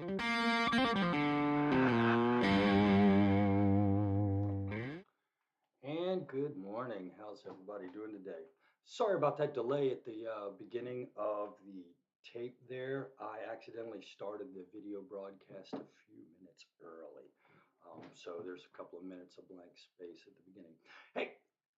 And good morning. How's everybody doing today? Sorry about that delay at the beginning of the tape there. I accidentally started the video broadcast a few minutes early. So there's a couple of minutes of blank space at the beginning. Hey,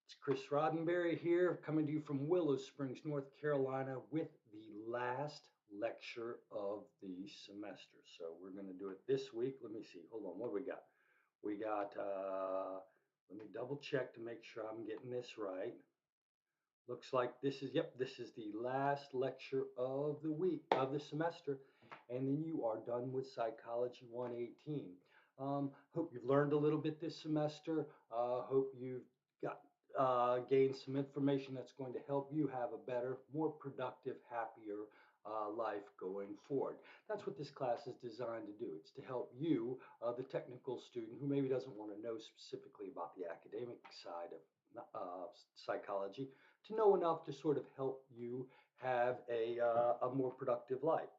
it's Chris Roddenberry here, coming to you from Willow Springs, North Carolina, with the last lecture of the semester. So we're going to do it this week. Let me see. Hold on. What do we got? We got let me double check to make sure I'm getting this right. Looks like this is, yep, this is the last lecture of the week, of the semester. And then you are done with Psychology 118. Hope you've learned a little bit this semester. Hope you've got gained some information that's going to help you have a better, more productive, happier life going forward. That's what this class is designed to do. It's to help you, the technical student who maybe doesn't want to know specifically about the academic side of psychology, to know enough to sort of help you have a more productive life.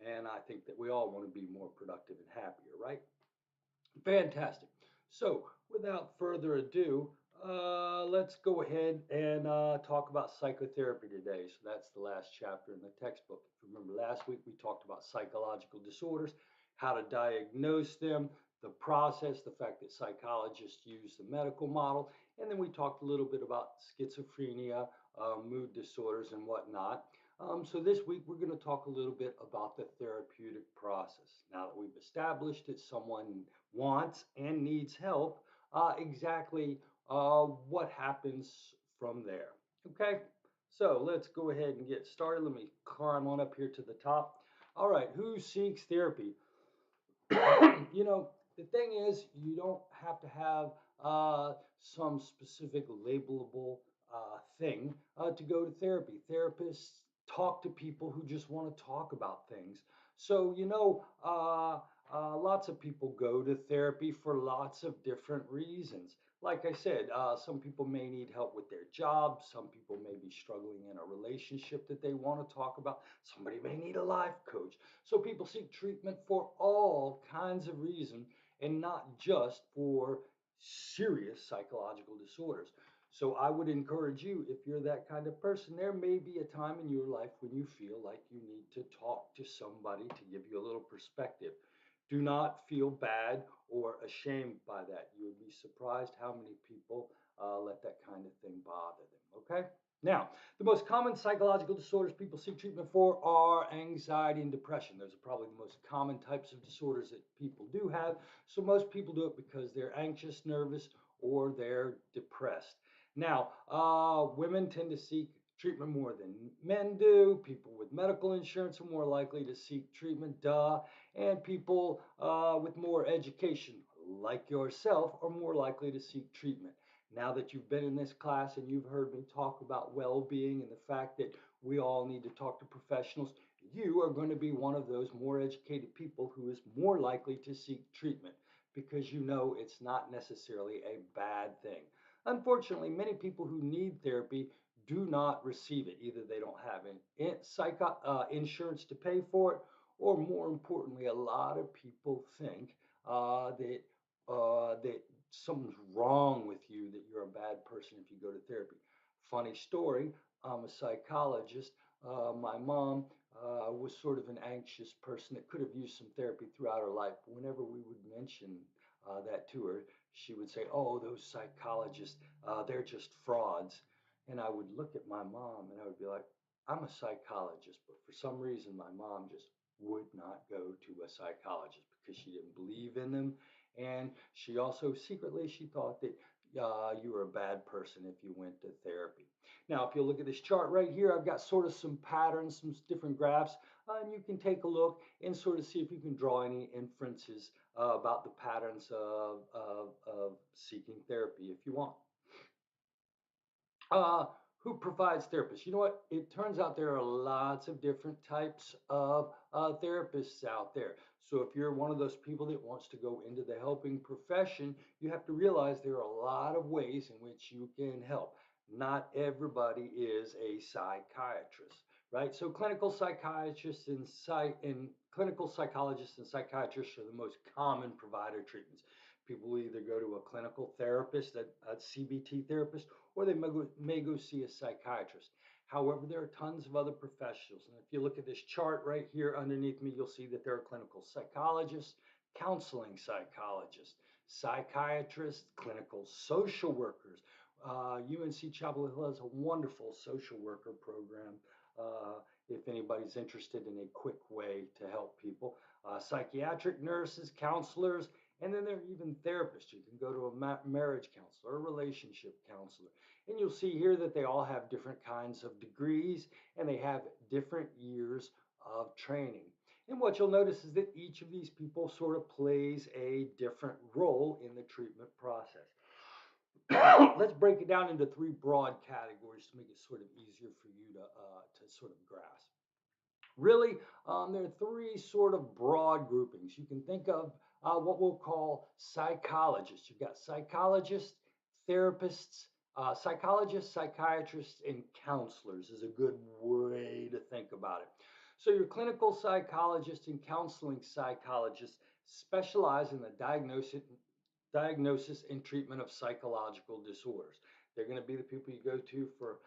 And I think that we all want to be more productive and happier, right? Fantastic. So, without further ado, let's go ahead and talk about psychotherapy today. So, that's the last chapter in the textbook. If you remember last week, we talked about psychological disorders, how to diagnose them, the process, the fact that psychologists use the medical model, and then we talked a little bit about schizophrenia, mood disorders, and whatnot. So this week we're going to talk a little bit about the therapeutic process. Now that we've established that someone wants and needs help, exactly what happens from there. Okay, so let's go ahead and get started. Let me climb on up here to the top. All right, who seeks therapy? You know, the thing is, you don't have to have some specific labelable thing to go to therapy. Therapists talk to people who just want to talk about things. So, lots of people go to therapy for lots of different reasons. Like I said, some people may need help with their job. Some people may be struggling in a relationship that they want to talk about. Somebody may need a life coach. So people seek treatment for all kinds of reasons and not just for serious psychological disorders. So I would encourage you, if you're that kind of person, there may be a time in your life when you feel like you need to talk to somebody to give you a little perspective. Do not feel bad or ashamed by that. You would be surprised how many people let that kind of thing bother them. Okay? Now, the most common psychological disorders people seek treatment for are anxiety and depression. Those are probably the most common types of disorders that people do have. So most people do it because they're anxious, nervous, or they're depressed. Now, women tend to seek treatment more than men do. People with medical insurance are more likely to seek treatment, duh. And people with more education, like yourself, are more likely to seek treatment. Now that you've been in this class and you've heard me talk about well-being and the fact that we all need to talk to professionals, you are going to be one of those more educated people who is more likely to seek treatment because you know it's not necessarily a bad thing. Unfortunately, many people who need therapy do not receive it. Either they don't have insurance to pay for it, or more importantly, a lot of people think that something's wrong with you, that you're a bad person if you go to therapy. Funny story, I'm a psychologist. My mom was sort of an anxious person that could have used some therapy throughout her life. Whenever we would mention that to her, she would say, "Oh, those psychologists, they're just frauds." And I would look at my mom and I would be like, "I'm a psychologist," but for some reason, my mom just would not go to a psychologist because she didn't believe in them. And she also secretly, she thought that you were a bad person if you went to therapy. Now, if you look at this chart right here, I've got sort of some patterns, some different graphs, and you can take a look and sort of see if you can draw any inferences about the patterns of seeking therapy if you want. Uh, who provides therapists? You know what? It turns out there are lots of different types of therapists out there. So if you're one of those people that wants to go into the helping profession, you have to realize there are a lot of ways in which you can help. Not everybody is a psychiatrist, right? So clinical psychiatrists and clinical psychologists and psychiatrists are the most common provider treatments. People will either go to a clinical therapist, a CBT therapist, or they may go see a psychiatrist. However, there are tons of other professionals. And if you look at this chart right here underneath me, you'll see that there are clinical psychologists, counseling psychologists, psychiatrists, clinical social workers. UNC Chapel Hill has a wonderful social worker program. If anybody's interested in a quick way to help people, psychiatric nurses, counselors, and then there are even therapists. You can go to a marriage counselor, a relationship counselor, and you'll see here that they all have different kinds of degrees and they have different years of training. And what you'll notice is that each of these people sort of plays a different role in the treatment process. Let's break it down into three broad categories to make it sort of easier for you to sort of grasp. Really, there are three sort of broad groupings. You can think of what we'll call psychologists. You've got psychologists, therapists, psychologists, psychiatrists, and counselors is a good way to think about it. So your clinical psychologists and counseling psychologists specialize in the diagnosis and treatment of psychological disorders. They're going to be the people you go to for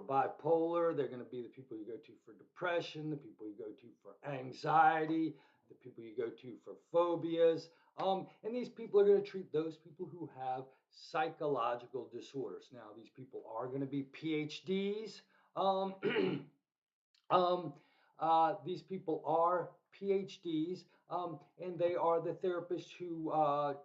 bipolar. They're going to be the people you go to for depression, the people you go to for anxiety, the people you go to for phobias. And these people are going to treat those people who have psychological disorders. Now, these people are going to be PhDs. Um, these people are PhDs, and they are the therapists who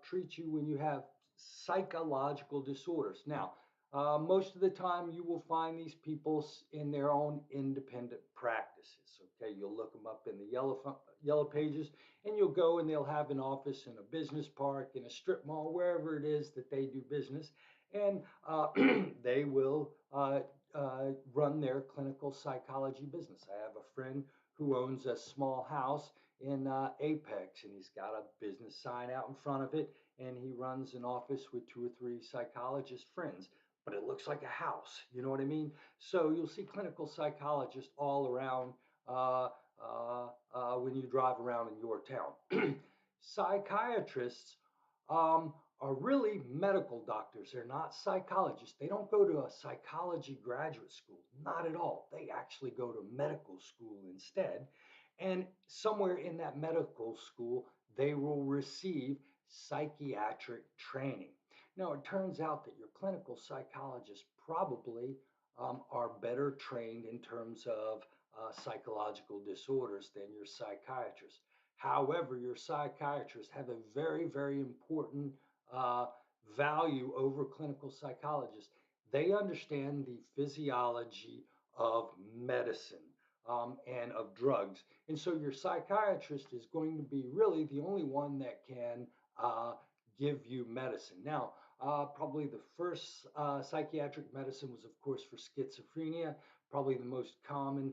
treat you when you have psychological disorders. Now, most of the time you will find these people in their own independent practices. Okay, you'll look them up in the yellow pages, and you'll go and they'll have an office in a business park, in a strip mall, wherever it is that they do business, and they will run their clinical psychology business. I have a friend who owns a small house in Apex, and he's got a business sign out in front of it, and he runs an office with 2 or 3 psychologist friends, but it looks like a house. You know what I mean? So you'll see clinical psychologists all around when you drive around in your town. Psychiatrists are really medical doctors. They're not psychologists. They don't go to a psychology graduate school, not at all. They actually go to medical school instead. And somewhere in that medical school, they will receive psychiatric training. Now, it turns out that your clinical psychologists probably are better trained in terms of psychological disorders than your psychiatrists. However, your psychiatrists have a very, very important uh, value over clinical psychologists. They understand the physiology of medicine and of drugs. And so your psychiatrist is going to be really the only one that can give you medicine. Now, probably the first psychiatric medicine was, of course, for schizophrenia. Probably the most common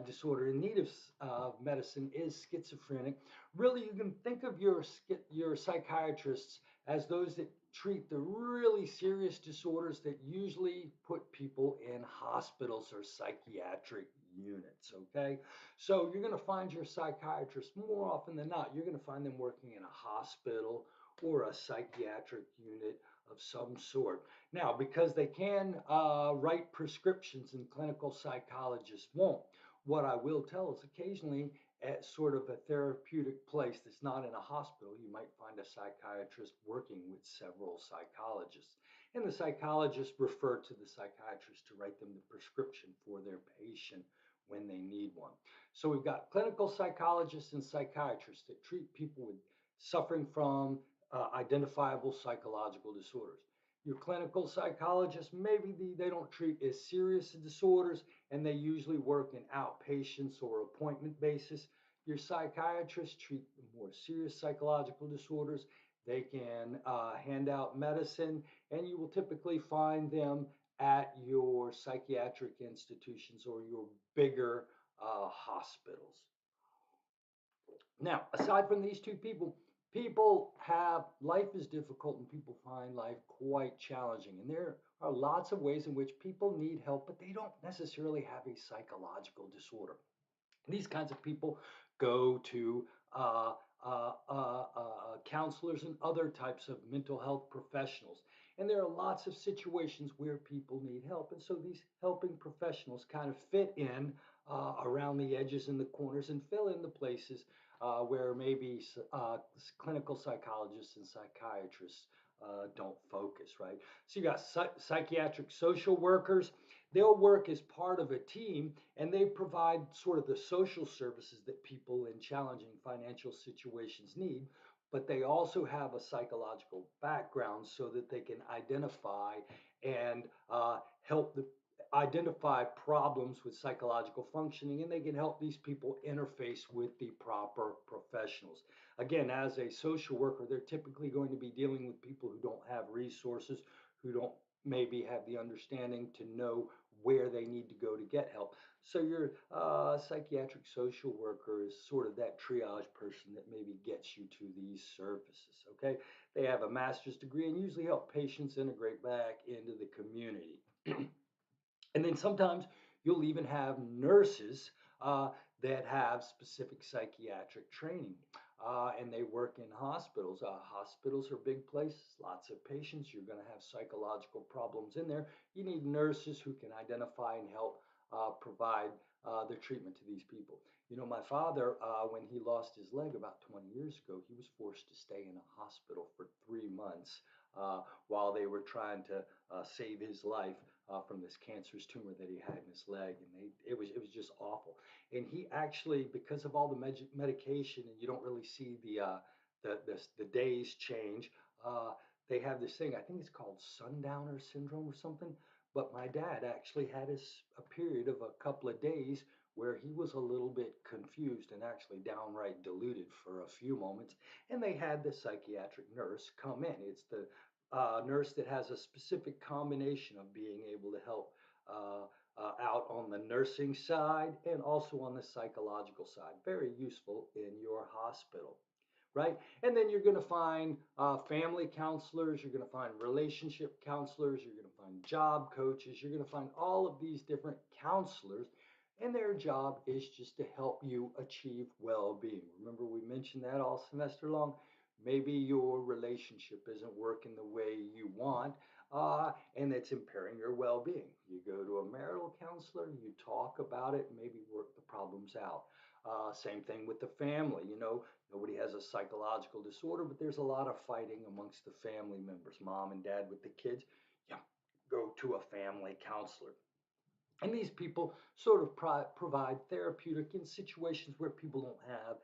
disorder in need of medicine is schizophrenic. Really, you can think of your psychiatrists as those that treat the really serious disorders that usually put people in hospitals or psychiatric units. Okay, so you're going to find your psychiatrist more often than not. You're going to find them working in a hospital or a psychiatric unit of some sort. Now, because they can write prescriptions and clinical psychologists won't, what I will tell is occasionally at sort of a therapeutic place that's not in a hospital, you might find a psychiatrist working with several psychologists. And the psychologists refer to the psychiatrist to write them the prescription for their patient when they need one. So we've got clinical psychologists and psychiatrists that treat people with suffering from identifiable psychological disorders. Your clinical psychologists, maybe they don't treat as serious disorders and they usually work in outpatients or appointment basis. Your psychiatrists treat more serious psychological disorders. They can hand out medicine, and you will typically find them at your psychiatric institutions or your bigger hospitals. Now, aside from these two people, people have life is difficult and people find life quite challenging. And there are lots of ways in which people need help, but they don't necessarily have a psychological disorder. These kinds of people go to counselors and other types of mental health professionals. And there are lots of situations where people need help. And so these helping professionals kind of fit in around the edges and the corners and fill in the places where maybe clinical psychologists and psychiatrists don't focus, right? So you got psychiatric social workers. They'll work as part of a team and they provide sort of the social services that people in challenging financial situations need, but they also have a psychological background so that they can identify and help identify problems with psychological functioning, and they can help these people interface with the proper professionals. Again, as a social worker, they're typically going to be dealing with people who don't have resources, who don't maybe have the understanding to know where they need to go to get help. So your psychiatric social worker is sort of that triage person that maybe gets you to these services. Okay, they have a master's degree and usually help patients integrate back into the community. And then sometimes you'll even have nurses that have specific psychiatric training. And they work in hospitals. Hospitals are big places, lots of patients. You're going to have psychological problems in there. You need nurses who can identify and help provide the treatment to these people. You know, my father, when he lost his leg about 20 years ago, he was forced to stay in a hospital for 3 months while they were trying to save his life from this cancerous tumor that he had in his leg, and it was just awful. And he actually, because of all the medication, and you don't really see the days change. They have this thing. I think it's called sundowner syndrome or something. But my dad actually had a period of a couple of days where he was a little bit confused and actually downright deluded for a few moments. And they had the psychiatric nurse come in. It's the nurse that has a specific combination of being able to help out on the nursing side and also on the psychological side. Very useful in your hospital, right? And then you're going to find family counselors, you're going to find relationship counselors, you're going to find job coaches, you're going to find all of these different counselors. And their job is just to help you achieve well being. Remember, we mentioned that all semester long. Maybe your relationship isn't working the way you want, and it's impairing your well being. You go to a marital counselor, you talk about it, maybe work the problems out. Same thing with the family. You know, nobody has a psychological disorder, but there's a lot of fighting amongst the family members, mom and dad with the kids. Yeah, go to a family counselor. And these people sort of provide therapeutic in situations where people don't have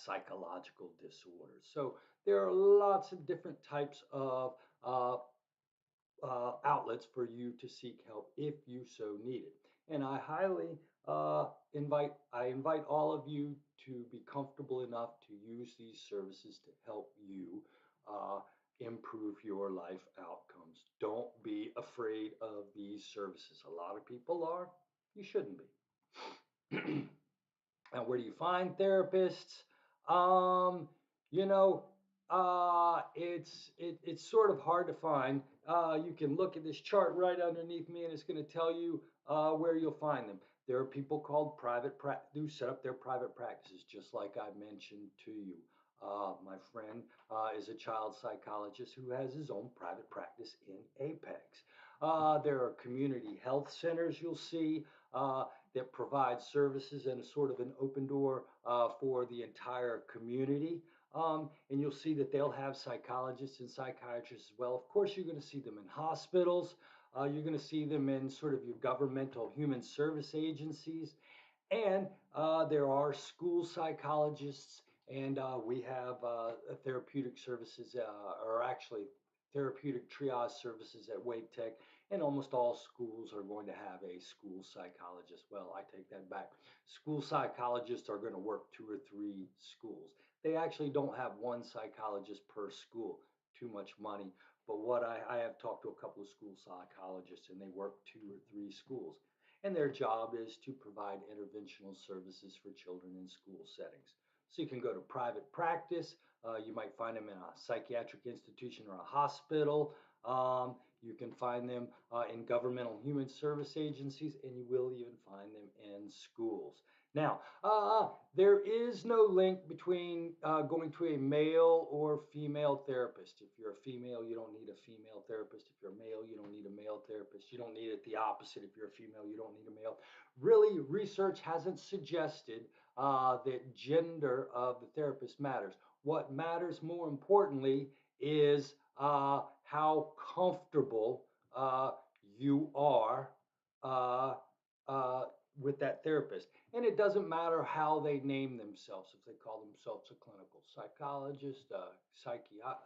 psychological disorders. So there are lots of different types of uh, outlets for you to seek help if you so need it. And I highly invite all of you to be comfortable enough to use these services to help you uh, improve your life outcomes. Don't be afraid of these services. A lot of people are. You shouldn't be. Now, where do you find therapists? Um, you know, it's sort of hard to find. You can look at this chart right underneath me, and it's going to tell you where you'll find them. There are people called who set up their private practices, just like I mentioned to you. My friend is a child psychologist who has his own private practice in Apex. There are community health centers you'll see. That provide services and a sort of an open door for the entire community. And you'll see that they'll have psychologists and psychiatrists as well. Of course, you're going to see them in hospitals. You're going to see them in sort of your governmental human service agencies. And there are school psychologists, and we have therapeutic services, or actually therapeutic triage services at Wake Tech. And almost all schools are going to have a school psychologist. Well, I take that back. School psychologists are going to work 2 or 3 schools. They actually don't have one psychologist per school, too much money. But I have talked to a couple of school psychologists, and they work 2 or 3 schools, and their job is to provide interventional services for children in school settings. So you can go to private practice. You might find them in a psychiatric institution or a hospital. You can find them in governmental human service agencies, and you will even find them in schools. Now, there is no link between going to a male or female therapist. If you're a female, you don't need a female therapist. If you're a male, you don't need a male therapist. You don't need it the opposite. If you're a female, you don't need a male. Really, research hasn't suggested that gender of the therapist matters. What matters more importantly is how comfortable uh, you are uh, uh, with that therapist. And it doesn't matter how they name themselves, if they call themselves a clinical psychologist, a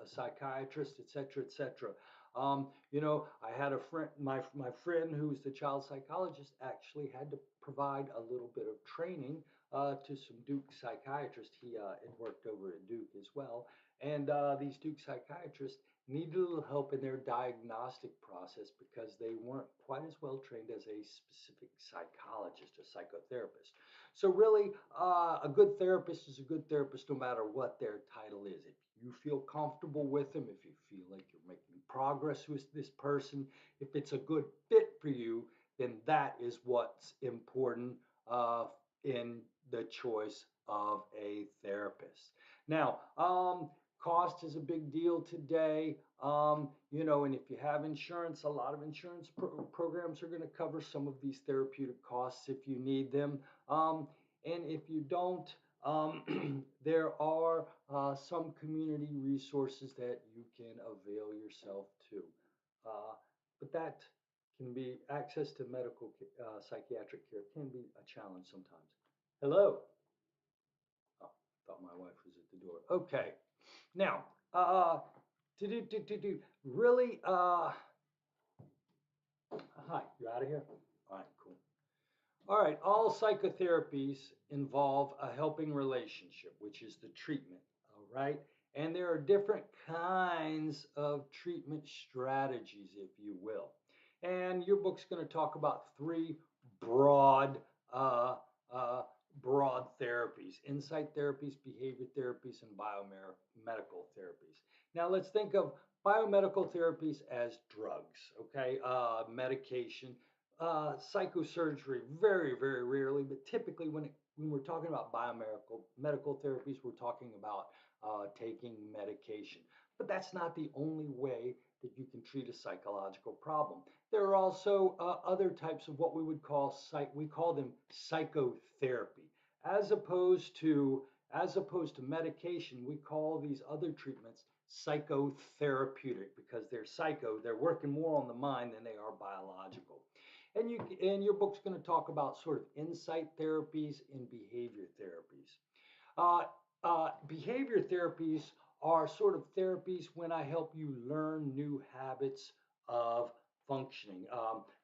psychiatrist, et cetera, et cetera. I had a friend, my friend who's the child psychologist, actually had to provide a little bit of training to some Duke psychiatrists. He had worked over at Duke as well. And these Duke psychiatrists needed a little help in their diagnostic process because they weren't quite as well trained as a specific psychologist, a psychotherapist. So, really, a good therapist is a good therapist no matter what their title is. If you feel comfortable with them, if you feel like you're making progress with this person, if it's a good fit for you, then that is what's important in the choice of a therapist. Now, cost is a big deal today. And if you have insurance, a lot of insurance programs are going to cover some of these therapeutic costs if you need them. And if you don't, there are some community resources that you can avail yourself to. But that can be access to medical psychiatric care can be a challenge sometimes. Hello. Oh, thought my wife was at the door. Okay. Now, really, hi, you out of here? All right, cool. All right, all psychotherapies involve a helping relationship, which is the treatment, all right? And there are different kinds of treatment strategies, if you will. And your book's going to talk about three broad, uh, uh, broad therapies: insight therapies, behavior therapies, and biomedical therapies. Now, let's think of biomedical therapies as drugs, okay? Medication, psychosurgery, very, very rarely, but typically when we're talking about medical therapies, we're talking about taking medication. But that's not the only way that you can treat a psychological problem. There are also other types of what we would call we call them psychotherapy, as opposed to medication. We call these other treatments psychotherapeutic because they're psycho. They're working more on the mind than they are biological. And your book's going to talk about sort of insight therapies and behavior therapies. Behavior therapies are sort of therapies when I help you learn new habits of functioning.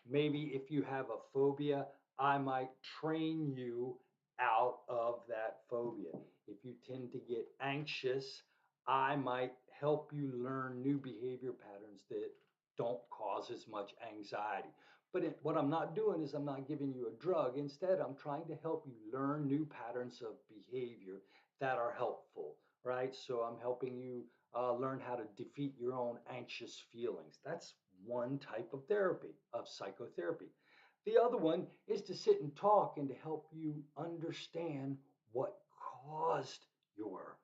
Maybe if you have a phobia, I might train you out of that phobia. If you tend to get anxious, I might help you learn new behavior patterns that don't cause as much anxiety. But what I'm not doing is I'm not giving you a drug. Instead, I'm trying to help you learn new patterns of behavior that are helpful, right? So I'm helping you learn how to defeat your own anxious feelings. That's one type of therapy, of psychotherapy. The other one is to sit and talk and to help you understand what caused your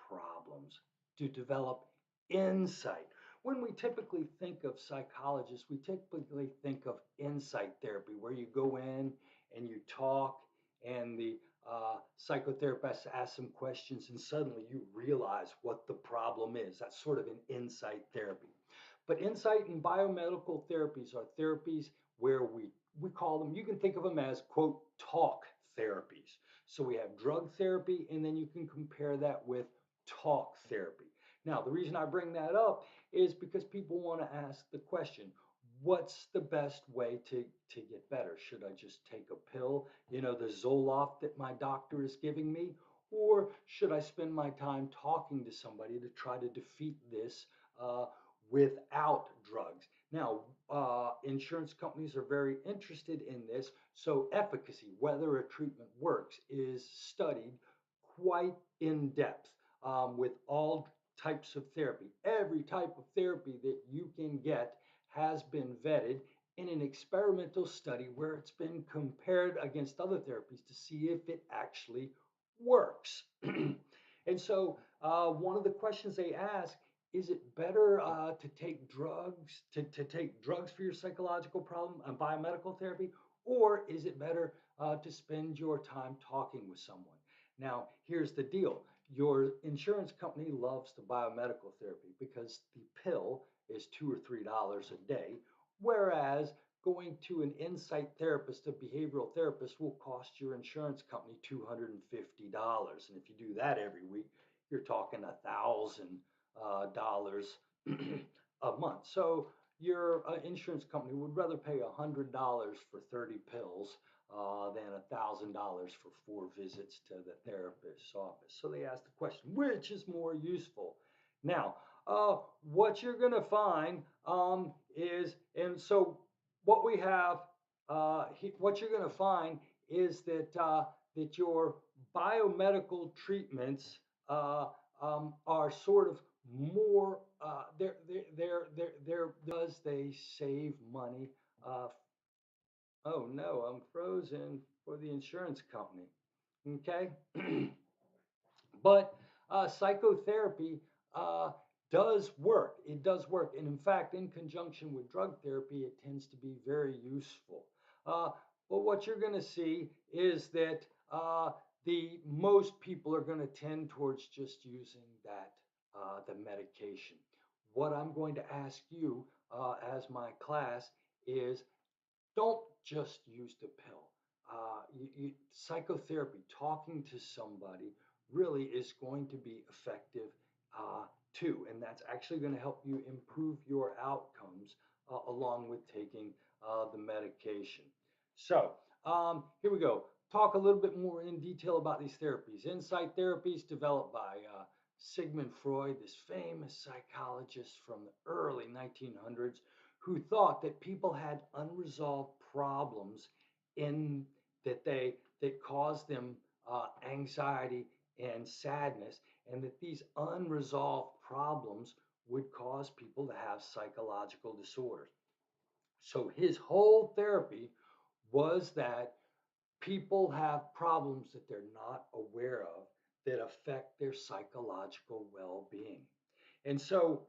problems, to develop insight. When we typically think of psychologists, we typically think of insight therapy, where you go in and you talk, and the psychotherapist asks some questions, and suddenly you realize what the problem is. That's sort of an insight therapy. But insight and biomedical therapies are therapies where we call them, you can think of them as, quote, talk therapies. So we have drug therapy, and then you can compare that with talk therapy. Now, the reason I bring that up is because people want to ask the question, what's the best way to get better? Should I just take a pill, the Zoloft that my doctor is giving me? Or should I spend my time talking to somebody to try to defeat this uh, without drugs? Now, insurance companies are very interested in this. So, efficacy, whether a treatment works, is studied quite in depth with all types of therapy. Every type of therapy that you can get has been vetted in an experimental study where it's been compared against other therapies to see if it actually works. And so, one of the questions they ask, is it better to take drugs to take drugs for your psychological problem and biomedical therapy, or is it better to spend your time talking with someone? Now, here's the deal. Your insurance company loves the biomedical therapy because the pill is $2 or $3 a day, whereas going to an insight therapist, a behavioral therapist, will cost your insurance company $250. And if you do that every week, you're talking $1,000 a month. So your insurance company would rather pay $100 for 30 pills than $1,000 for 4 visits to the therapist's office. So they ask the question, which is more useful? Now, what you're going to find is, and so what we have, what you're going to find is that your biomedical treatments are sort of more they're because they save money. Oh no, I'm frozen for the insurance company. Okay. But psychotherapy uh, does work. It does work. And in fact, in conjunction with drug therapy, it tends to be very useful. Uh, but what you're going to see is that the most people are going to tend towards just using the medication. What I'm going to ask you as my class is, don't just use the pill. Psychotherapy, talking to somebody, really is going to be effective too. And that's actually going to help you improve your outcomes along with taking the medication. So here we go. Talk a little bit more in detail about these therapies. Insight therapies developed by Sigmund Freud, this famous psychologist from the early 1900s, who thought that people had unresolved problems in that caused them anxiety and sadness, and that these unresolved problems would cause people to have psychological disorders. So his whole therapy was that people have problems that they're not aware of that affect their psychological well-being. And so,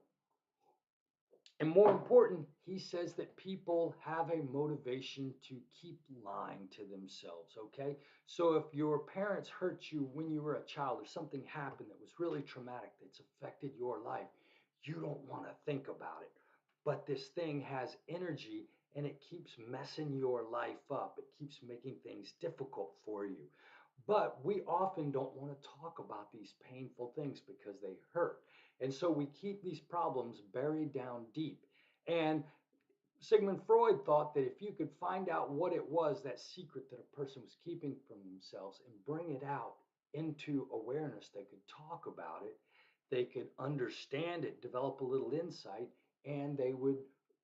and more important, he says that people have a motivation to keep lying to themselves, okay? So if your parents hurt you when you were a child, or something happened that was really traumatic that's affected your life, you don't want to think about it. But this thing has energy and it keeps messing your life up. It keeps making things difficult for you. But we often don't want to talk about these painful things because they hurt. And so we keep these problems buried down deep. And Sigmund Freud thought that if you could find out what it was, that secret that a person was keeping from themselves, and bring it out into awareness, they could talk about it, they could understand it, develop a little insight, and they would,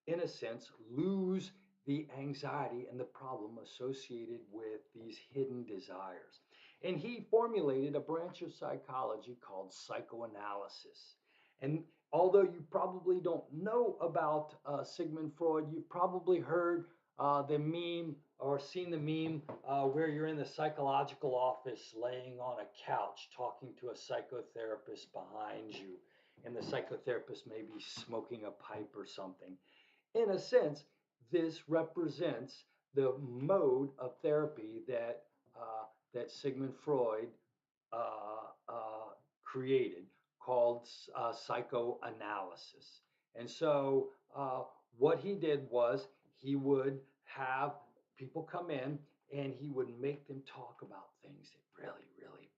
in a sense, lose the anxiety and the problem associated with these hidden desires. And he formulated a branch of psychology called psychoanalysis. And although you probably don't know about Sigmund Freud, you've probably heard the meme or seen the meme where you're in the psychological office laying on a couch talking to a psychotherapist behind you, and the psychotherapist may be smoking a pipe or something. In a sense, this represents the mode of therapy that Sigmund Freud created, called psychoanalysis. And so, what he did was he would have people come in and he would make them talk about things that really, really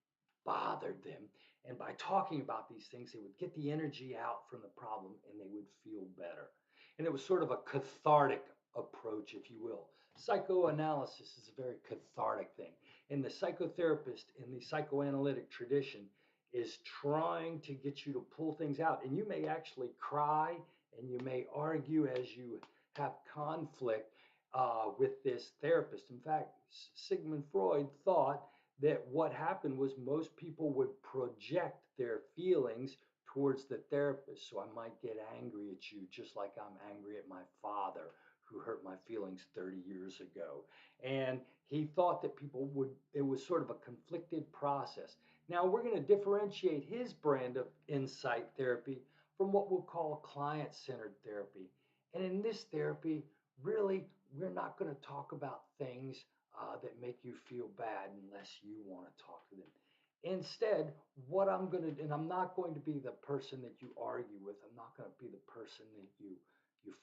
bothered them. And by talking about these things, they would get the energy out from the problem and they would feel better. And it was sort of a cathartic approach, if you will. Psychoanalysis is a very cathartic thing. And the psychotherapist in the psychoanalytic tradition is trying to get you to pull things out. And you may actually cry and you may argue as you have conflict with this therapist. In fact, Sigmund Freud thought that what happened was most people would project their feelings towards the therapist. So I might get angry at you just like I'm angry at my father who hurt my feelings 30 years ago. And he thought that people would, it was sort of a conflicted process. Now we're going to differentiate his brand of insight therapy from what we'll call client centered therapy. And in this therapy, really, we're not going to talk about things that make you feel bad unless you want to talk to them. Instead, what I'm going to, and I'm not going to be the person that you argue with. I'm not going to be the person that you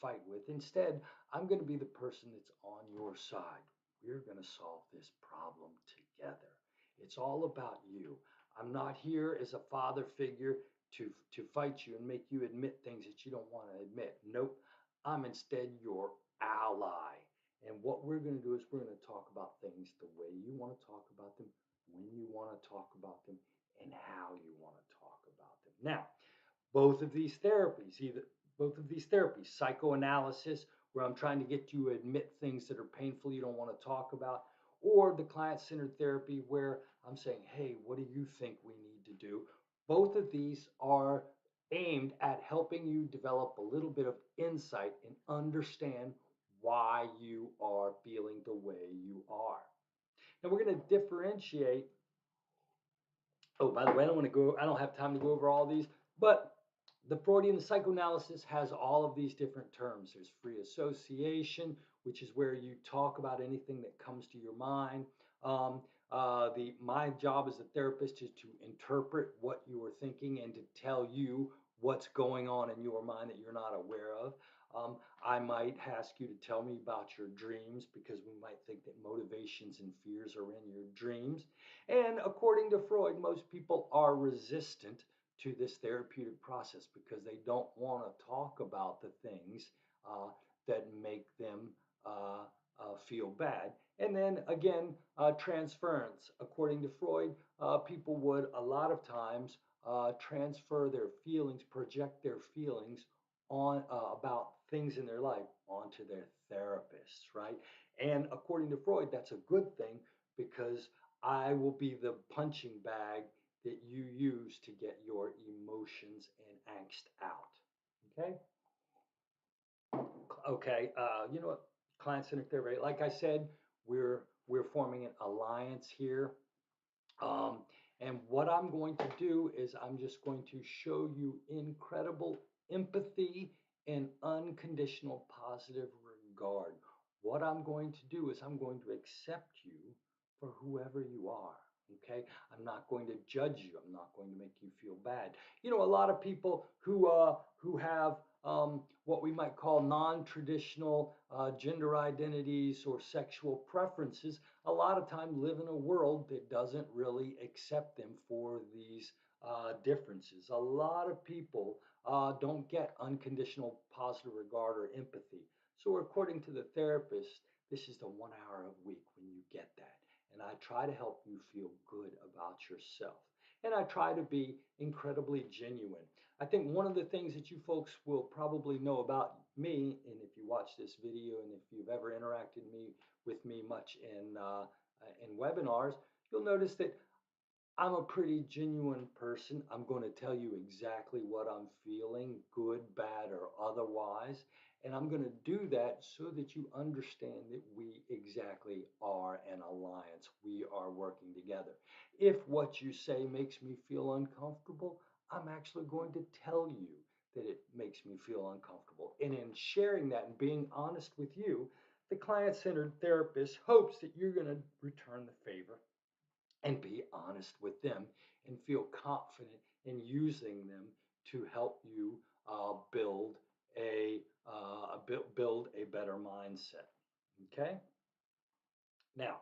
fight with. Instead, I'm going to be the person that's on your side. We're going to solve this problem together. It's all about you. I'm not here as a father figure to fight you and make you admit things that you don't want to admit. Nope. I'm instead your ally. And what we're going to do is we're going to talk about things the way you want to talk about them, when you want to talk about them, and how you want to talk about them. Now, both of these therapies, both of these therapies, psychoanalysis, where I'm trying to get you to admit things that are painful you don't want to talk about, or the client-centered therapy where I'm saying, hey, what do you think we need to do? Both of these are aimed at helping you develop a little bit of insight and understand why you are feeling the way you are. Now we're going to differentiate. Oh, by the way, I don't have time to go over all these, but the Freudian psychoanalysis has all of these different terms. There's free association, which is where you talk about anything that comes to your mind. My job as a therapist is to interpret what you are thinking and to tell you what's going on in your mind that you're not aware of. I might ask you to tell me about your dreams because we might think that motivations and fears are in your dreams. And according to Freud, most people are resistant to this therapeutic process because they don't want to talk about the things that make them feel bad. And then again, transference. According to Freud, people would a lot of times transfer their feelings, project their feelings on about things in their life onto their therapists, right? And according to Freud, that's a good thing because I will be the punching bag that you use to get your emotions and angst out. Okay. Okay. You know what? Client-centered therapy. Like I said, we're forming an alliance here. Um, and what I'm going to do is I'm just going to show you incredible empathy and unconditional positive regard. What I'm going to do is I'm going to accept you for whoever you are. Okay, I'm not going to judge you. I'm not going to make you feel bad. You know, a lot of people who have what we might call non-traditional gender identities or sexual preferences a lot of time live in a world that doesn't really accept them for these differences. A lot of people don't get unconditional positive regard or empathy. So, according to the therapist, this is the 1 hour a week when you get that. And I try to help you feel good about yourself. And I try to be incredibly genuine. I think one of the things that you folks will probably know about me, and if you watch this video and if you've ever interacted with me much in webinars, you'll notice that I'm a pretty genuine person. I'm going to tell you exactly what I'm feeling, good, bad, or otherwise. And I'm going to do that so that you understand that we exactly are an alliance. We are working together. If what you say makes me feel uncomfortable, I'm actually going to tell you that it makes me feel uncomfortable. And in sharing that and being honest with you, the client centered therapist hopes that you're going to return the favor and be honest with them and feel confident in using them to help you build build a better mindset. Okay. Now,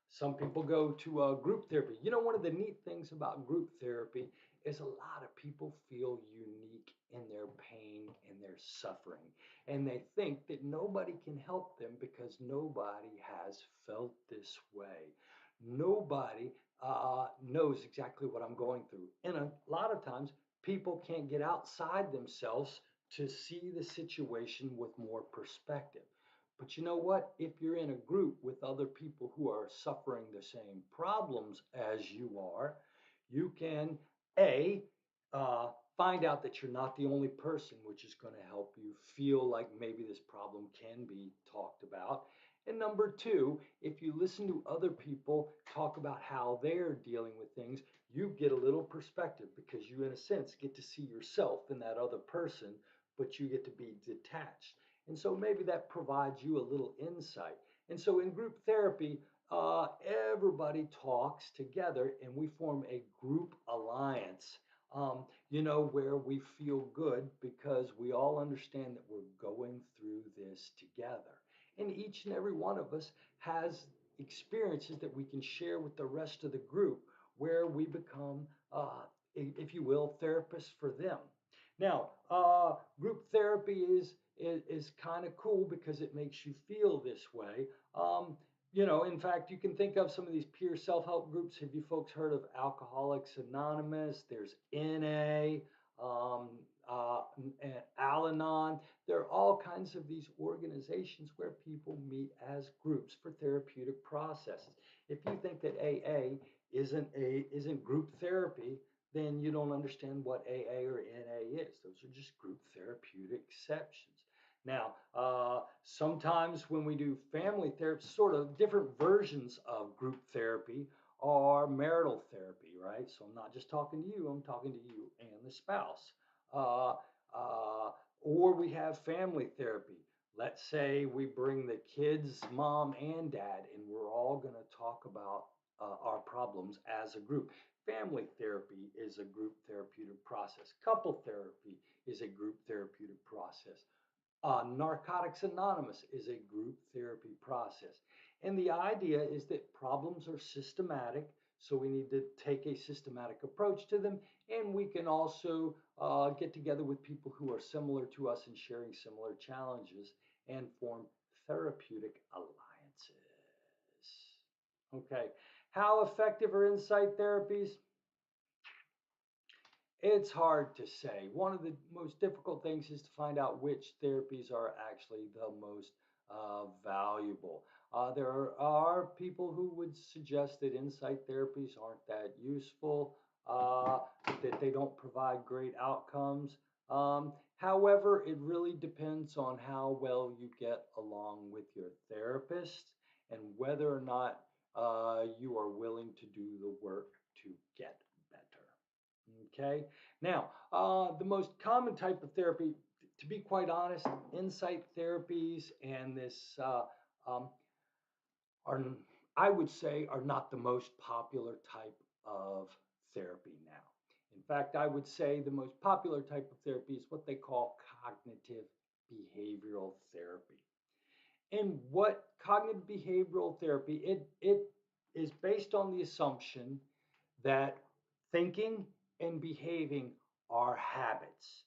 some people go to group therapy. You know, one of the neat things about group therapy is a lot of people feel unique in their pain and their suffering. And they think that nobody can help them because nobody has felt this way. Nobody knows exactly what I'm going through. And a lot of times, people can't get outside themselves to see the situation with more perspective. But you know what? If you're in a group with other people who are suffering the same problems as you are, you can A, uh, find out that you're not the only person, which is going to help you feel like maybe this problem can be talked about. And number two, if you listen to other people talk about how they're dealing with things, you get a little perspective because you, in a sense, get to see yourself in that other person, but you get to be detached. And so maybe that provides you a little insight. And so in group therapy, uh, everybody talks together and we form a group alliance. Where we feel good because we all understand that we're going through this together. And each and every one of us has experiences that we can share with the rest of the group where we become, if you will, therapists for them. Now, group therapy is kind of cool because it makes you feel this way. In fact, you can think of some of these peer self-help groups. Have you folks heard of Alcoholics Anonymous? There's NA, um, and Al-Anon. There are all kinds of these organizations where people meet as groups for therapeutic processes. If you think that AA isn't group therapy, then you don't understand what AA or NA is. Those are just group therapeutic exceptions. Now, sometimes when we do family therapy, sort of different versions of group therapy are marital therapy, right? So I'm not just talking to you, I'm talking to you and the spouse. Uh, or we have family therapy. Let's say we bring the kids, mom and dad, and we're all going to talk about our problems as a group. Family therapy is a group therapeutic process. Couple therapy is a group therapeutic process. Narcotics Anonymous is a group therapy process. And the idea is that problems are systematic, so we need to take a systematic approach to them. And we can also get together with people who are similar to us and sharing similar challenges and form therapeutic alliances. Okay, how effective are insight therapies? It's hard to say. One of the most difficult things is to find out which therapies are actually the most valuable. There are people who would suggest that insight therapies aren't that useful, that they don't provide great outcomes. However, it really depends on how well you get along with your therapist and whether or not you are willing to do the work to get better. Okay. Now, the most common type of therapy, to be quite honest, insight therapies and this um, are, I would say, are not the most popular type of therapy now. In fact, I would say the most popular type of therapy is what they call cognitive behavioral therapy. And what cognitive behavioral therapy, it is based on the assumption that thinking and behaving are habits.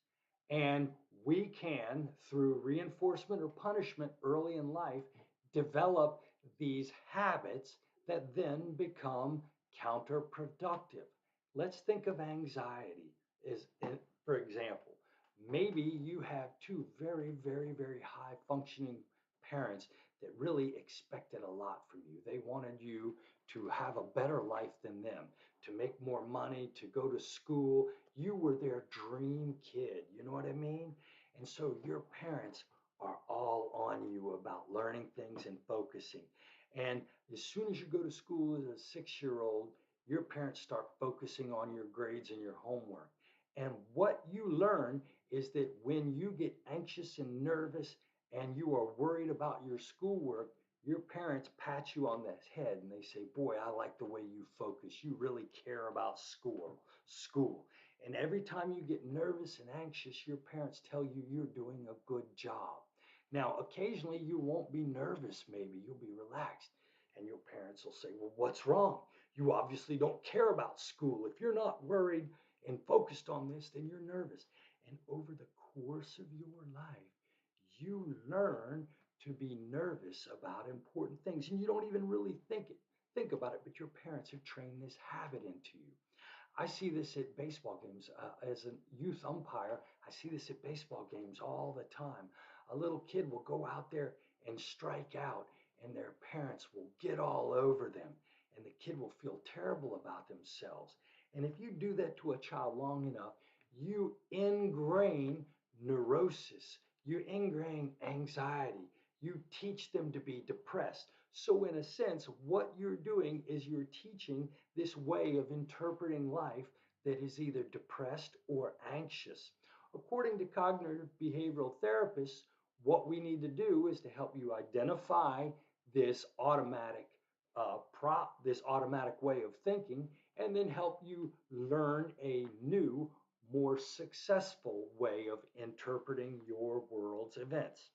And we can, through reinforcement or punishment early in life, develop these habits that then become counterproductive. Let's think of anxiety as, for example. Maybe you have two very, very, very high functioning parents that really expected a lot from you. They wanted you to have a better life than them, to make more money, to go to school. You were their dream kid. You know what I mean? And so your parents are all on you about learning things and focusing. And as soon as you go to school as a 6-year-old, your parents start focusing on your grades and your homework. And what you learn is that when you get anxious and nervous and you are worried about your schoolwork, your parents pat you on the head and they say, "Boy, I like the way you focus. You really care about school." And every time you get nervous and anxious, your parents tell you you're doing a good job. Now, occasionally you won't be nervous, maybe you'll be relaxed. And your parents will say, "Well, what's wrong? You obviously don't care about school. If you're not worried and focused on this, then you're nervous." And over the course of your life, you learn to be nervous about important things and you don't even really think about it, but your parents have trained this habit into you. I see this at baseball games. As a youth umpire, I see this at baseball games all the time. A little kid will go out there and strike out, and their parents will get all over them, and the kid will feel terrible about themselves. And if you do that to a child long enough, you ingrain neurosis, you ingrain anxiety, you teach them to be depressed. So, in a sense, what you're doing is you're teaching this way of interpreting life that is either depressed or anxious. According to cognitive behavioral therapists, what we need to do is to help you identify this this automatic way of thinking, and then help you learn a new, more successful way of interpreting your world's events.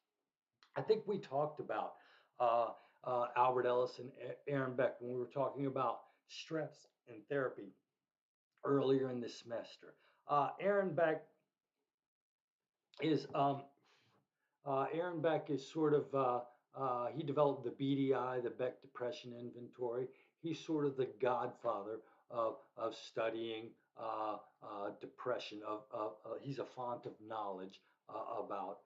I think we talked about uh, Albert Ellis and Aaron Beck when we were talking about stress and therapy earlier in this semester. Aaron Beck is Aaron Beck is sort of, he developed the BDI, the Beck Depression Inventory. He's sort of the godfather of studying depression. He's a font of knowledge about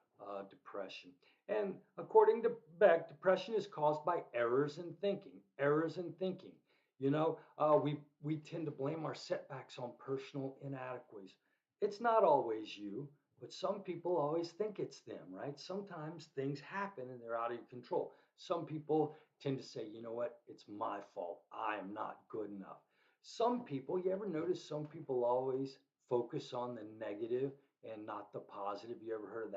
depression. And according to Beck, depression is caused by errors in thinking. Errors in thinking. You know, we tend to blame our setbacks on personal inadequacies. It's not always you. But some people always think it's them, right? Sometimes things happen and they're out of your control. Some people tend to say, you know what, it's my fault. I am not good enough. Some people, you ever notice some people always focus on the negative and not the positive? You ever heard of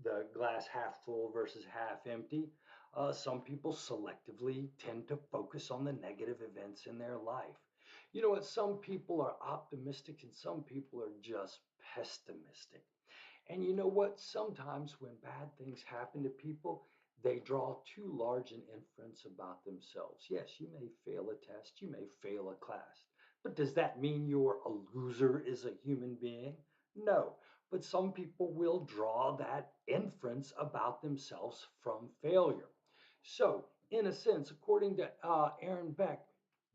the glass half full versus half empty? Some people selectively tend to focus on the negative events in their life. You know what? Some people are optimistic and some people are just pessimistic. And you know what? Sometimes when bad things happen to people, they draw too large an inference about themselves. Yes, you may fail a test, you may fail a class, but does that mean you're a loser as a human being? No. But some people will draw that inference about themselves from failure. So, in a sense, according to Aaron Beck,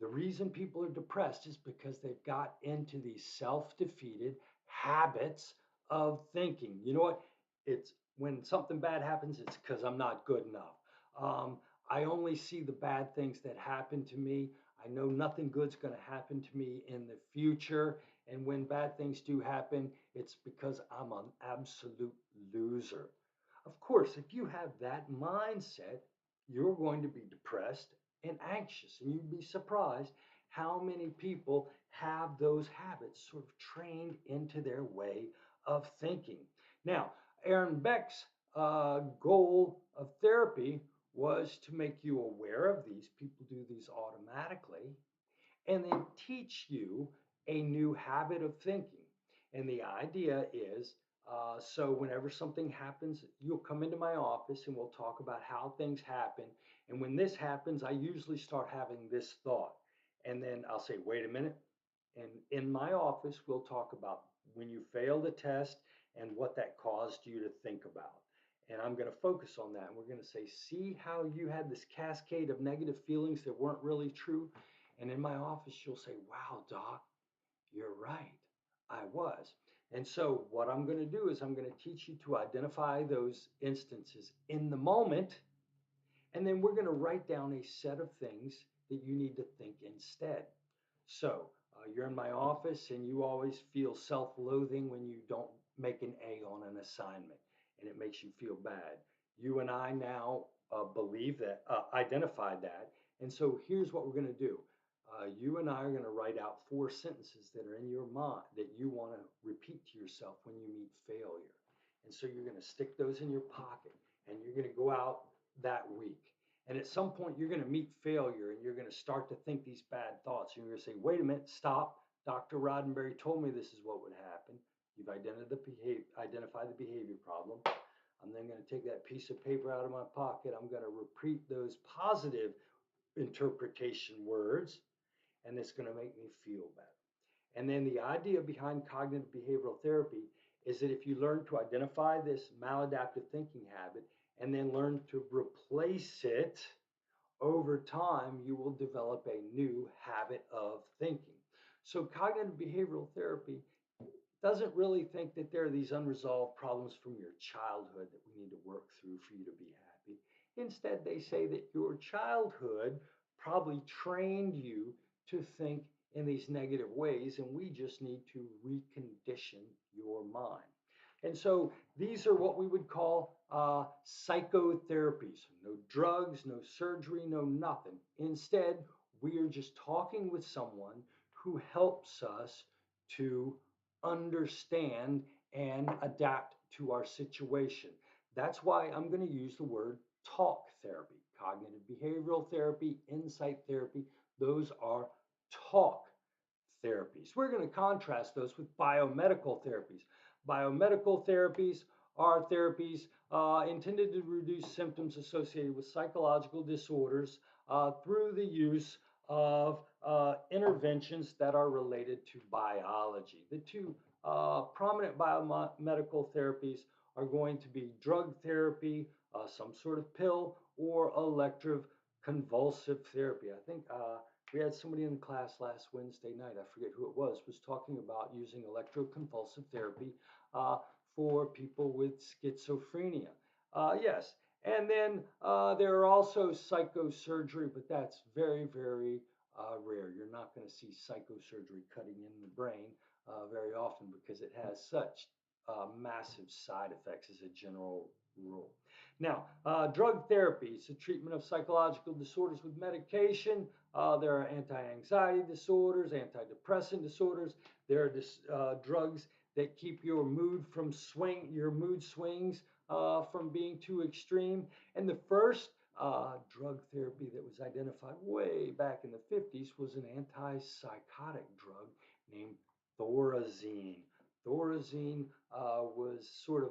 the reason people are depressed is because they've got into these self defeated habits of thinking. You know what? It's when something bad happens, it's because I'm not good enough. Um, I only see the bad things that happen to me. I know nothing good's going to happen to me in the future. And when bad things do happen, it's because I'm an absolute loser. Of course, if you have that mindset, you're going to be depressed and anxious. And you'd be surprised how many people have those habits sort of trained into their way of thinking. Now, Aaron Beck's goal of therapy was to make you aware of these. People do these automatically, and then teach you a new habit of thinking. And the idea is so whenever something happens, you'll come into my office and we'll talk about how things happen. And when this happens, I usually start having this thought. And then I'll say, wait a minute. And in my office, we'll talk about when you failed a test and what that caused you to think about. And I'm going to focus on that. And we're going to say, see how you had this cascade of negative feelings that weren't really true? And in my office, you'll say, wow, Doc, you're right. I was. And so, what I'm going to do is I'm going to teach you to identify those instances in the moment. And then we're going to write down a set of things that you need to think instead. So, you're in my office and you always feel self loathing when you don't make an A on an assignment and it makes you feel bad. You and I now believe that, identified that. And so, here's what we're going to do. You and I are going to write out 4 sentences that are in your mind that you want to repeat to yourself when you meet failure. And so you're going to stick those in your pocket and you're going to go out that week. And at some point, you're going to meet failure and you're going to start to think these bad thoughts. And you're going to say, wait a minute, stop. Dr. Roddenberry told me this is what would happen. You've identified the behavior problem. I'm then going to take that piece of paper out of my pocket. I'm going to repeat those positive interpretation words, and it's going to make me feel better. And then the idea behind cognitive behavioral therapy is that if you learn to identify this maladaptive thinking habit and then learn to replace it over time, you will develop a new habit of thinking. So, cognitive behavioral therapy doesn't really think that there are these unresolved problems from your childhood that we need to work through for you to be happy. Instead, they say that your childhood probably trained you to think in these negative ways, and we just need to recondition your mind. And so these are what we would call psychotherapies. No drugs, no surgery, no nothing. Instead, we are just talking with someone who helps us to understand and adapt to our situation. That's why I'm going to use the word talk therapy. Cognitive behavioral therapy, insight therapy, those are talk therapies. We're going to contrast those with biomedical therapies. Biomedical therapies are therapies intended to reduce symptoms associated with psychological disorders through the use of interventions that are related to biology. The two prominent biomedical therapies are going to be drug therapy, some sort of pill, or electroconvulsive therapy. I think we had somebody in the class last Wednesday night, I forget who it was talking about using electroconvulsive therapy for people with schizophrenia. Yes, and then there are also psychosurgery, but that's very, very rare. You're not going to see psychosurgery cutting in the brain very often because it has such massive side effects as a general rule. Now, drug therapy is the treatment of psychological disorders with medication. There are anti-anxiety disorders, antidepressant disorders. There are drugs that keep your mood swings from being too extreme. And the first drug therapy that was identified way back in the 50s was an antipsychotic drug named thorazine. Thorazine was sort of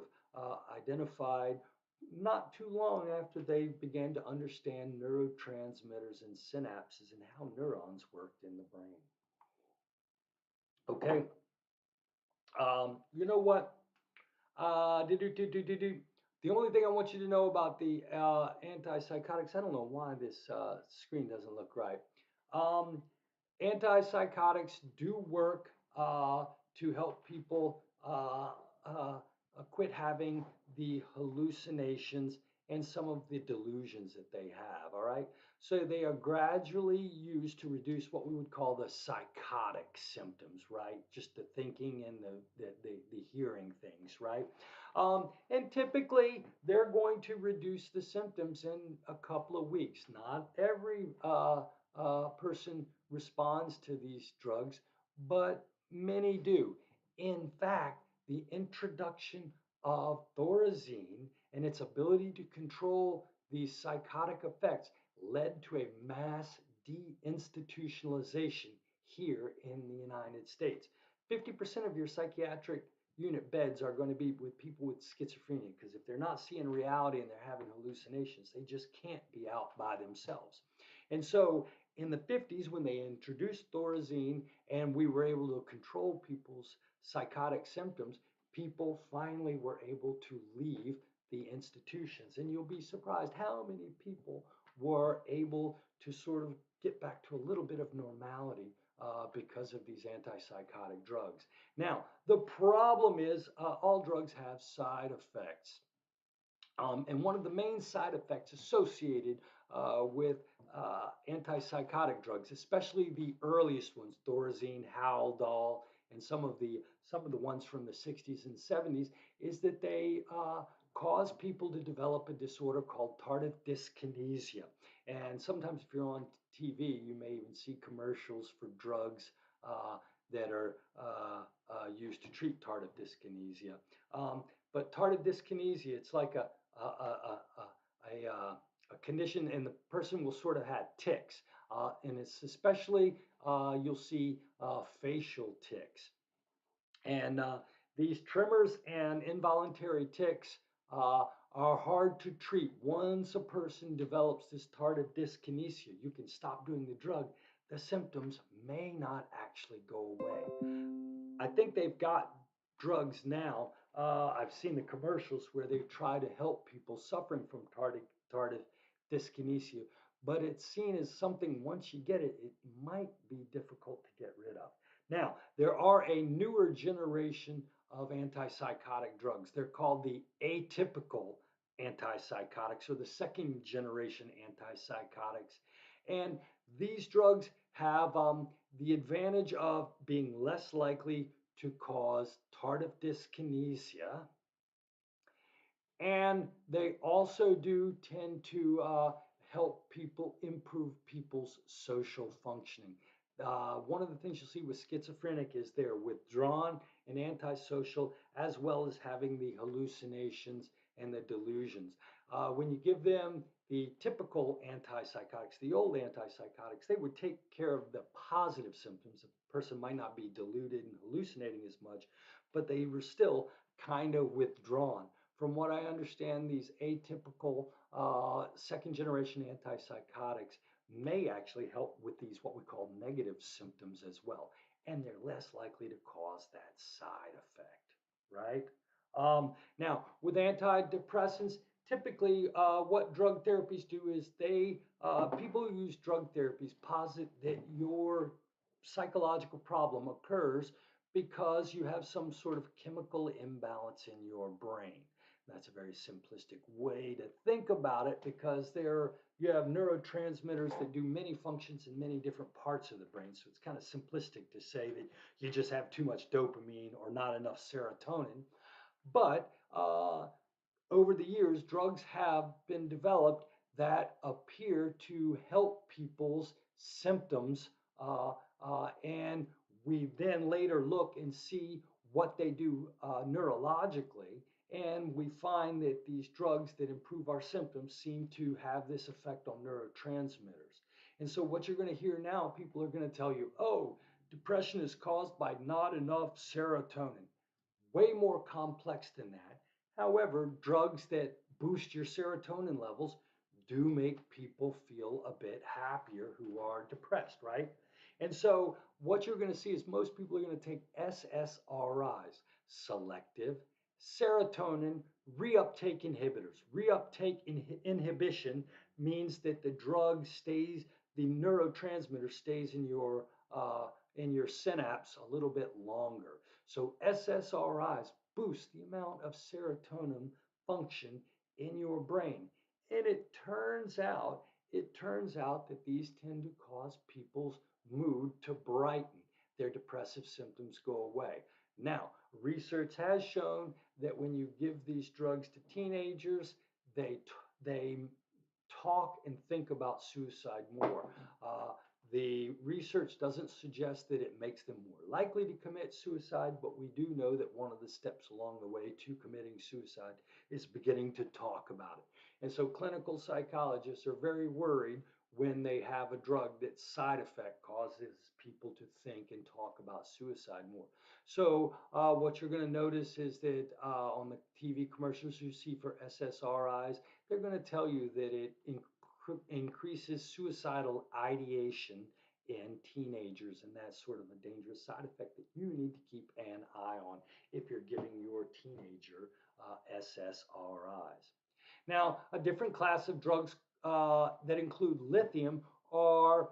identified not too long after they began to understand neurotransmitters and synapses and how neurons worked in the brain. Okay, you know what? The only thing I want you to know about the antipsychotics, I don't know why this screen doesn't look right. Um, Antipsychotics do work to help people quit having the hallucinations and some of the delusions that they have. All right. So they are gradually used to reduce what we would call the psychotic symptoms, right? Just the thinking and the hearing things, right? And typically they're going to reduce the symptoms in a couple of weeks. Not every person responds to these drugs, but many do. In fact, the introduction of thorazine and its ability to control these psychotic effects led to a mass deinstitutionalization here in the United States. 50% of your psychiatric unit beds are going to be with people with schizophrenia because if they're not seeing reality and they're having hallucinations, they just can't be out by themselves. And so in the 50s, when they introduced thorazine and we were able to control people's psychotic symptoms, people finally were able to leave the institutions. And you'll be surprised how many people were able to sort of get back to a little bit of normality because of these antipsychotic drugs. Now, the problem is all drugs have side effects. And one of the main side effects associated with antipsychotic drugs, especially the earliest ones, thorazine, Haldol, and some of the ones from the 60s and 70s, is that they cause people to develop a disorder called tardive dyskinesia. And sometimes if you're on TV, you may even see commercials for drugs that are used to treat tardive dyskinesia. But tardive dyskinesia, it's like a condition, and the person will sort of have tics, and it's especially you'll see facial tics, and these tremors and involuntary tics are hard to treat. Once a person develops this tardive dyskinesia, you can stop doing the drug. The symptoms may not actually go away. I think they've got drugs now. I've seen the commercials where they try to help people suffering from tardive dyskinesia, but it's seen as something, once you get it, it might be difficult to get rid of. Now, there are a newer generation of antipsychotic drugs. They're called the atypical antipsychotics or the second generation antipsychotics. And these drugs have the advantage of being less likely to cause tardive dyskinesia, and they also do tend to help people improve people's social functioning. One of the things you'll see with schizophrenic is they're withdrawn and antisocial, as well as having the hallucinations and the delusions. When you give them the typical antipsychotics, the old antipsychotics, they would take care of the positive symptoms. A person might not be deluded and hallucinating as much, but they were still kind of withdrawn. From what I understand, these atypical second generation antipsychotics may actually help with these what we call negative symptoms as well. And they're less likely to cause that side effect, right? Now, with antidepressants, typically what drug therapies do is people who use drug therapies posit that your psychological problem occurs because you have some sort of chemical imbalance in your brain. That's a very simplistic way to think about it because you have neurotransmitters that do many functions in many different parts of the brain. So it's kind of simplistic to say that you just have too much dopamine or not enough serotonin. But over the years, drugs have been developed that appear to help people's symptoms. And we then later look and see what they do neurologically. And we find that these drugs that improve our symptoms seem to have this effect on neurotransmitters. And so, what you're going to hear now, people are going to tell you, oh, depression is caused by not enough serotonin. Way more complex than that. However, drugs that boost your serotonin levels do make people feel a bit happier who are depressed, right? And so, what you're going to see is most people are going to take SSRIs, selective serotonin reuptake inhibitors. Reuptake inhibition means that the drug stays, the neurotransmitter stays in your synapse a little bit longer. So SSRIs boost the amount of serotonin function in your brain. And it turns out that these tend to cause people's mood to brighten. Their depressive symptoms go away. Now, research has shown that when you give these drugs to teenagers, they talk and think about suicide more. The research doesn't suggest that it makes them more likely to commit suicide, but we do know that one of the steps along the way to committing suicide is beginning to talk about it. And so clinical psychologists are very worried when they have a drug that side effect causes people to think and talk about suicide more. So what you're going to notice is that on the TV commercials you see for SSRIs, they're going to tell you that it increases suicidal ideation in teenagers, and that's sort of a dangerous side effect that you need to keep an eye on if you're giving your teenager SSRIs. Now, a different class of drugs that include lithium are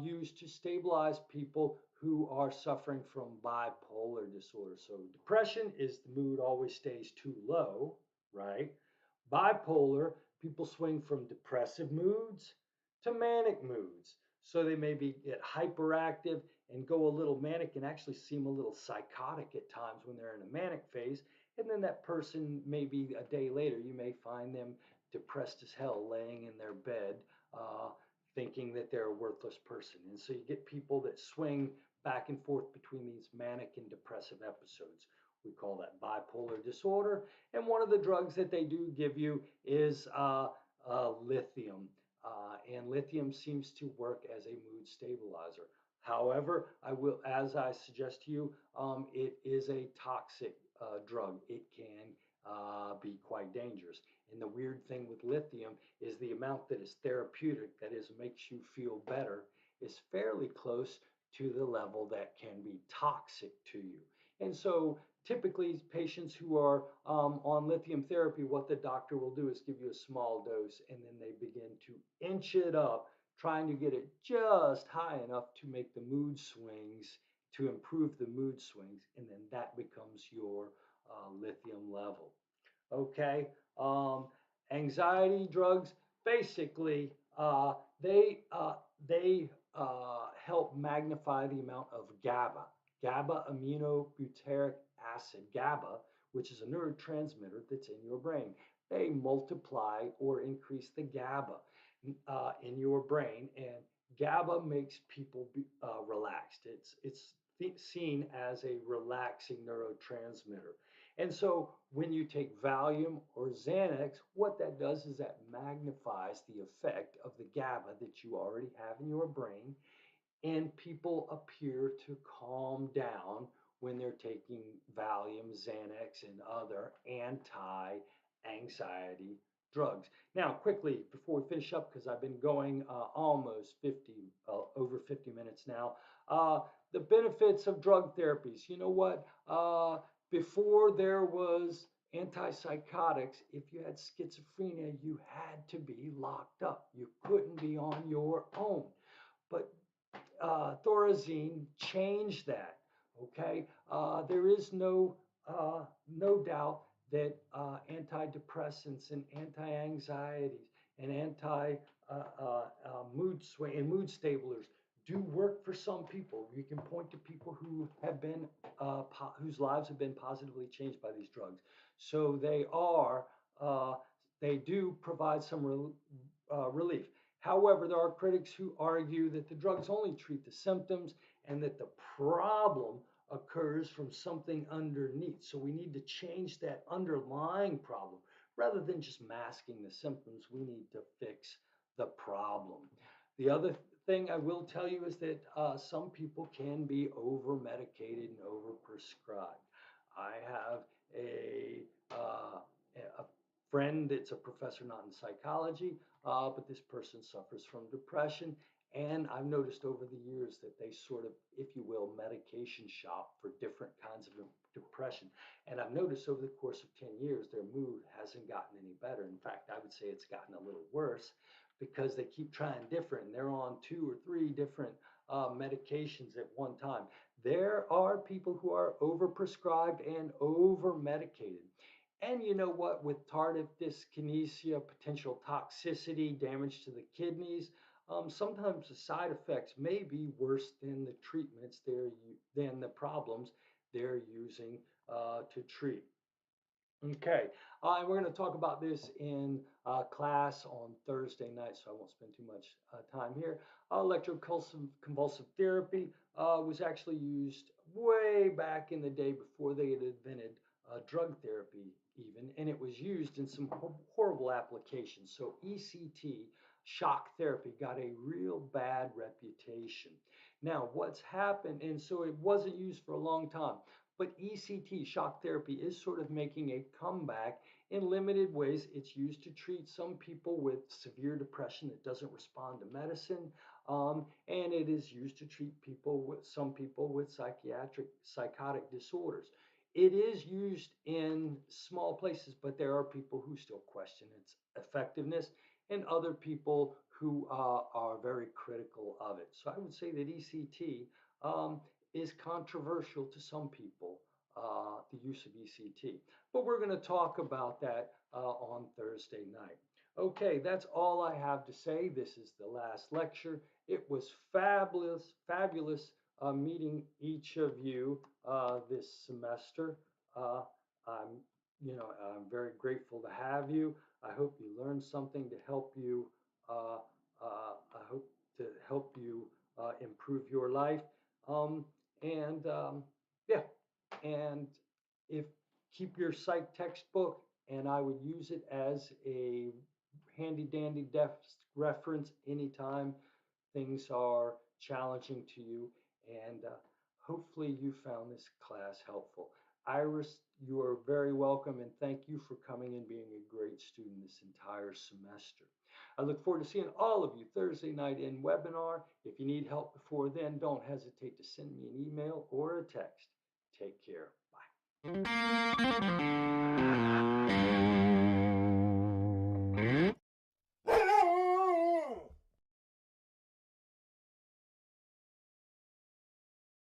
used to stabilize people who are suffering from bipolar disorder. So depression is the mood always stays too low, right? Bipolar, people swing from depressive moods to manic moods. So they maybe get hyperactive and go a little manic and actually seem a little psychotic at times when they're in a manic phase. And then that person, maybe a day later, you may find them depressed as hell laying in their bed, thinking that they're a worthless person. And so you get people that swing back and forth between these manic and depressive episodes. We call that bipolar disorder. And one of the drugs that they do give you is lithium. And lithium seems to work as a mood stabilizer. However, as I suggest to you, it is a toxic drug. It can be quite dangerous. And the weird thing with lithium is the amount that is therapeutic, that is, makes you feel better, is fairly close to the level that can be toxic to you. And so typically patients who are on lithium therapy, what the doctor will do is give you a small dose and then they begin to inch it up, trying to get it just high enough to make the mood swings, to improve the mood swings, and then that becomes your lithium level. Okay, anxiety drugs, basically, they help magnify the amount of GABA, GABA aminobutyric acid, GABA, which is a neurotransmitter that's in your brain. They multiply or increase the GABA in your brain, and GABA makes people relaxed. It's seen as a relaxing neurotransmitter. And so when you take Valium or Xanax, what that does is that magnifies the effect of the GABA that you already have in your brain, and people appear to calm down when they're taking Valium, Xanax, and other anti-anxiety drugs. Now, quickly, before we finish up, because I've been going almost over 50 minutes now, the benefits of drug therapies. You know what? Before there was antipsychotics, if you had schizophrenia, you had to be locked up. You couldn't be on your own. But Thorazine changed that. Okay, there is no doubt that antidepressants and anti-anxieties and mood swing and mood stabilizers do work for some people. You can point to people who have been whose lives have been positively changed by these drugs. So uh, they do provide some relief. However, there are critics who argue that the drugs only treat the symptoms and that the problem occurs from something underneath. So we need to change that underlying problem. Rather than just masking the symptoms, we need to fix the problem. The other thing I will tell you is that some people can be over medicated and over prescribed. I have a friend that's a professor not in psychology, but this person suffers from depression. And I've noticed over the years that they sort of, if you will, medication shop for different kinds of depression. And I've noticed over the course of 10 years, their mood hasn't gotten any better. In fact, I would say it's gotten a little worse because they keep trying different. And they're on 2 or 3 different medications at one time. There are people who are overprescribed and over medicated. And you know what? With tardive dyskinesia, potential toxicity, damage to the kidneys, sometimes the side effects may be worse than the treatments than the problems they're using to treat. Okay, and we're going to talk about this in class on Thursday night, so I won't spend too much time here. Electroconvulsive therapy was actually used way back in the day before they had invented drug therapy, even, and it was used in some horrible applications. So ECT, shock therapy, got a real bad reputation. Now, what's happened, and so it wasn't used for a long time. But ECT, shock therapy, is sort of making a comeback in limited ways. It's used to treat some people with severe depression that doesn't respond to medicine. And it is used to treat some people with psychotic disorders. It is used in small places, but there are people who still question its effectiveness and other people who are very critical of it. So I would say that ECT is controversial to some people, the use of ECT. But we're going to talk about that on Thursday night. Okay, that's all I have to say. This is the last lecture. It was fabulous meeting each of you this semester. I'm, I'm very grateful to have you. I hope you learned something to help you. I hope to help you improve your life. And yeah, and if keep your psych textbook, and I would use it as a handy dandy reference anytime things are challenging to you. And hopefully you found this class helpful. Iris, you are very welcome, and thank you for coming and being a great student this entire semester. I look forward to seeing all of you Thursday night in webinar. If you need help before then, don't hesitate to send me an email or a text. Take care. Bye.